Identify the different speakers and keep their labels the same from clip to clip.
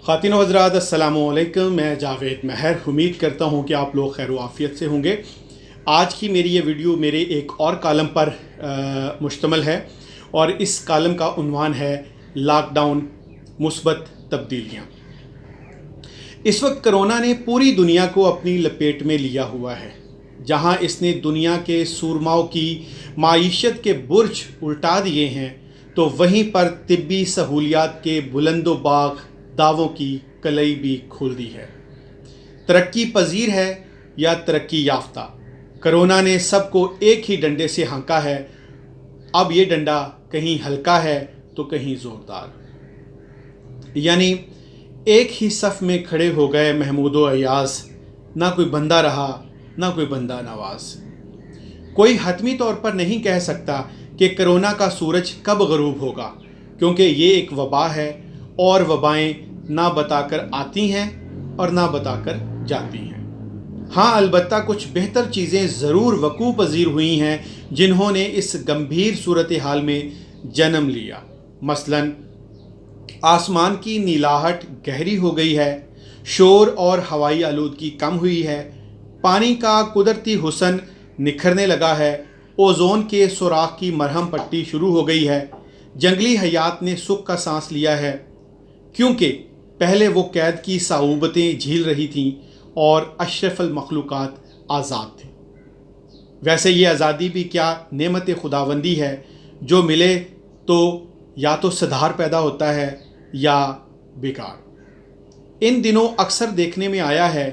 Speaker 1: ख़ातिन व हज़रात अस्सलामु अलैकुम। मैं जावेद महर उम्मीद करता हूँ कि आप लोग खैर व आफ़ियत से होंगे। आज की मेरी ये वीडियो मेरे एक और कॉलम पर मुश्तमिल है और इस कॉलम का उन्वान है लॉकडाउन मुस्बत तब्दीलियाँ। इस वक्त कोरोना ने पूरी दुनिया को अपनी लपेट में लिया हुआ है। जहाँ इसने दुनिया के सूरमाओं की माईशत के बुर्ज उल्टा दिए हैं, तो वहीं पर तिब्बी सहूलियात के बुलंदोबाग दावों की कलई भी खोल दी है। तरक्की पजीर है या तरक्की याफ्ता, कोरोना ने सबको एक ही डंडे से हाँका है। अब ये डंडा कहीं हल्का है तो कहीं ज़ोरदार, यानी एक ही सफ़ में खड़े हो गए महमूद व अयाज। ना कोई बंदा रहा ना कोई बंदा नवाज। कोई हतमी तौर पर नहीं कह सकता कि कोरोना का सूरज कब गरूब होगा, क्योंकि ये एक वबा है और वबाएं ना बताकर आती हैं और ना बताकर जाती हैं। हाँ, अलबत्ता कुछ बेहतर चीज़ें ज़रूर वकूअ पज़ीर हुई हैं जिन्होंने इस गंभीर सूरत हाल में जन्म लिया। मसलन आसमान की नीलाहट गहरी हो गई है, शोर और हवाई आलूदगी कम हुई है, पानी का कुदरती हुस्न निखरने लगा है, ओजोन के सुराख की मरहम पट्टी शुरू हो गई है, जंगली हयात ने सुख का सांस लिया है, क्योंकि पहले वो कैद की साऊबतें झील रही थीं और अशरफुल मखलूक़ात आज़ाद थे। वैसे ये आज़ादी भी क्या नेमत खुदावंदी है, जो मिले तो या तो सधार पैदा होता है या बेकार। इन दिनों अक्सर देखने में आया है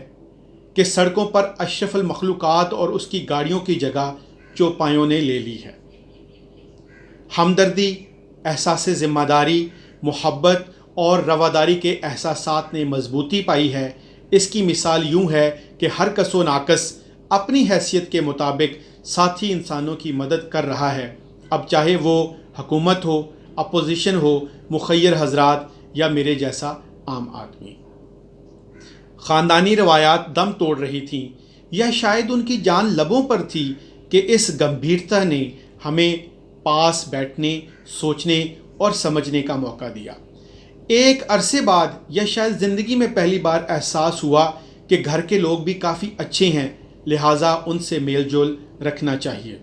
Speaker 1: कि सड़कों पर अशरफुल मखलूक़ात और उसकी गाड़ियों की जगह चौपायों ने ले ली है। हमदर्दी, एहसास ज़िम्मेदारी, मोहब्बत और रवादारी के एहसासात ने मजबूती पाई है। इसकी मिसाल यूँ है कि हर कसो नाकस अपनी हैसियत के मुताबिक साथी इंसानों की मदद कर रहा है, अब चाहे वो हुकूमत हो, अपोजिशन हो, मुखय्यर हजरात या मेरे जैसा आम आदमी। ख़ानदानी रवायात दम तोड़ रही थीं या शायद उनकी जान लबों पर थी कि इस गंभीरता ने हमें पास बैठने, सोचने और समझने का मौका दिया। एक अरसे बाद या शायद ज़िंदगी में पहली बार एहसास हुआ कि घर के लोग भी काफ़ी अच्छे हैं, लिहाजा उनसे मेल जोल रखना चाहिए।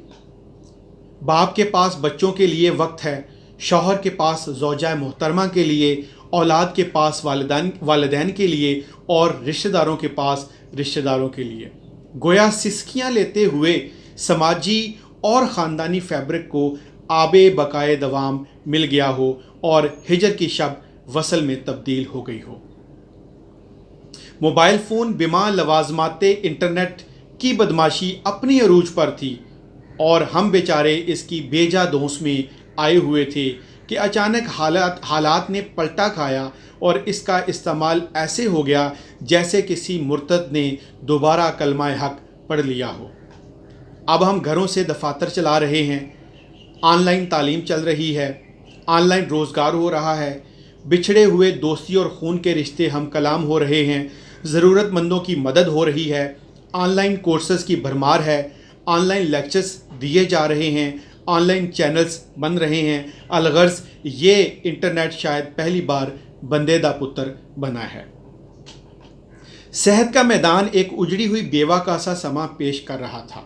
Speaker 1: बाप के पास बच्चों के लिए वक्त है, शौहर के पास ज़ौजा मोहतरमा के लिए, औलाद के पास वालिदैन के लिए और रिश्तेदारों के पास रिश्तेदारों के लिए। गोया सिसकियाँ लेते हुए समाजी और ख़ानदानी फैब्रिक को आबे बकाए दवाम मिल गया हो और हिजर की शब वसल में तब्दील हो गई हो। मोबाइल फ़ोन बिमा लवाजमाते इंटरनेट की बदमाशी अपनी अरूज पर थी और हम बेचारे इसकी बेजा दोष में आए हुए थे कि अचानक हालात ने पलटा खाया और इसका इस्तेमाल ऐसे हो गया जैसे किसी मुर्तद ने दोबारा कलमा हक पढ़ लिया हो। अब हम घरों से दफातर चला रहे हैं, ऑनलाइन तालीम चल रही है, ऑनलाइन रोज़गार हो रहा है, बिछड़े हुए दोस्ती और खून के रिश्ते हम कलाम हो रहे हैं, ज़रूरतमंदों की मदद हो रही है, ऑनलाइन कोर्सेज़ की भरमार है, ऑनलाइन लेक्चर्स दिए जा रहे हैं, ऑनलाइन चैनल्स बन रहे हैं। अलगर्ज ये इंटरनेट शायद पहली बार बंदे दा पुत्र बना है। सेहत का मैदान एक उजड़ी हुई बेवा का सा समा पेश कर रहा था,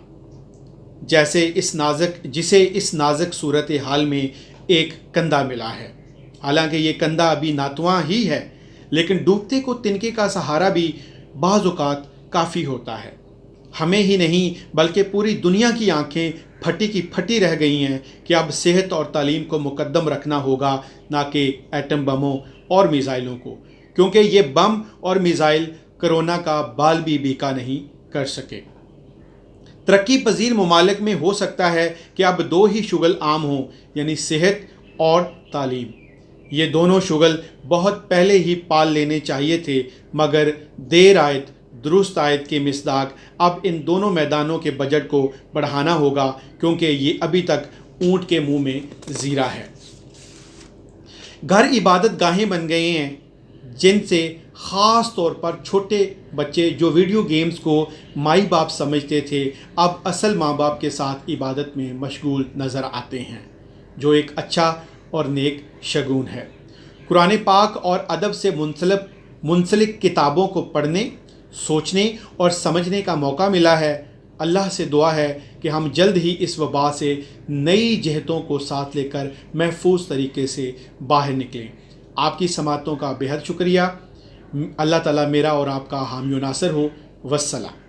Speaker 1: जिसे इस नाजुक सूरत हाल में एक कंधा मिला है। हालांकि ये कंधा अभी नातवां ही है, लेकिन डूबते को तिनके का सहारा भी बाज़ औक़ात काफ़ी होता है। हमें ही नहीं बल्कि पूरी दुनिया की आंखें फटी की फटी रह गई हैं कि अब सेहत और तालीम को मुकद्दम रखना होगा, ना कि एटम बमों और मिसाइलों को, क्योंकि ये बम और मिसाइल कोरोना का बाल भी बीका नहीं कर सके। तरक्की पजीर ममालिक में हो सकता है कि अब दो ही शुगल आम हों, यानी सेहत और तालीम। ये दोनों शुगल बहुत पहले ही पाल लेने चाहिए थे, मगर देर आयत दुरुस्त आयत के मिसदाक अब इन दोनों मैदानों के बजट को बढ़ाना होगा, क्योंकि ये अभी तक ऊँट के मुंह में ज़ीरा है। घर इबादत गाहें बन गए हैं, जिनसे ख़ास तौर पर छोटे बच्चे जो वीडियो गेम्स को माई बाप समझते थे, अब असल माँ बाप के साथ इबादत में मशगूल नज़र आते हैं, जो एक अच्छा और नेक शगुन है। कुरान पाक और अदब से मुंसलिक منسلک کتابوں کو پڑھنے، سوچنے اور سمجھنے کا موقع ملا ہے۔ اللہ سے دعا ہے کہ ہم جلد ہی اس وبا سے نئی جہتوں کو ساتھ لے کر محفوظ طریقے سے باہر نکلیں۔ آپ کی سماعتوں کا بے حد شکریہ۔ اللہ تعالیٰ میرا اور آپ کا حامی و ناصر ہو۔ والسلام۔